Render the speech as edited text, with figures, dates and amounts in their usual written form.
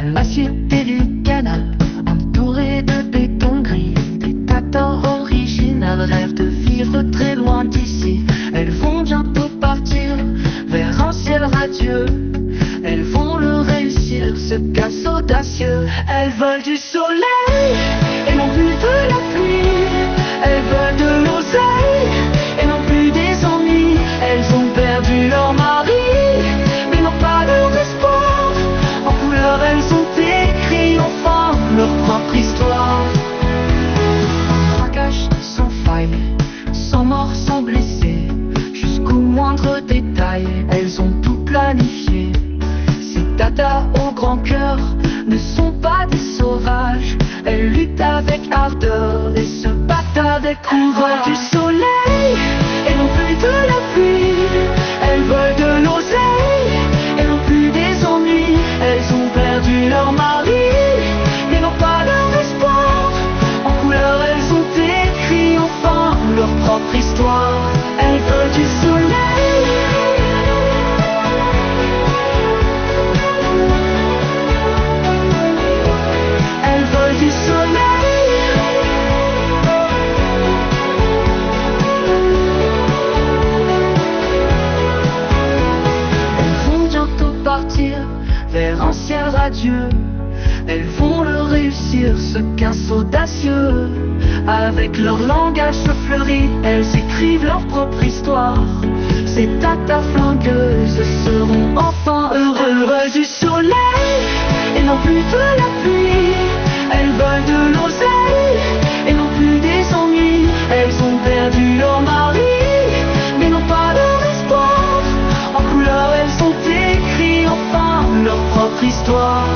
à la cité du canal, entouré de béton gris. Des tatas originales rêvent de vivre très loin d'ici. Elles vont bientôt partir vers un ciel radieux. Elles vont le réussir, ce casse audacieux. Elles veulent du soleil et non plus de la pluie. Elles veulent de l'oseille et non plus des ennuis. Elles ont perdu leur mari, mais n'ont pas leur espoir. En couleur, elles ont écrit enfin leur propre histoire. Braquage sans faille, sans mort, sans blessé, jusqu'au moindre détail, elles ont tout planifié. Ces tatas au grand cœur ne sont pas des sauvages. Elles luttent avec ardeur et se battent avec courage. Du soleil et non plus de la pluie. Elles veulent de l'oseille et non plus des ennuis. Elles ont perdu leur mari, mais n'ont pas leur espoir. En couleur, elles ont écrit enfin leur propre histoire. Elles veulent du soleil. Elles veulent du soleil. Elles vont bientôt partir vers un ciel radieux. Elles vont le réussir, ce casse audacieux. Avec leur langage fleuri, elles écrivent leur propre histoire. Ces tatas flingueuses seront enfin heureuses du soleil et non plus de la pluie. Elles veulent de l'oseille et non plus des ennuis. Elles ont perdu leur mari, mais n'ont pas leur espoir. En couleur, elles ont écrit enfin leur propre histoire.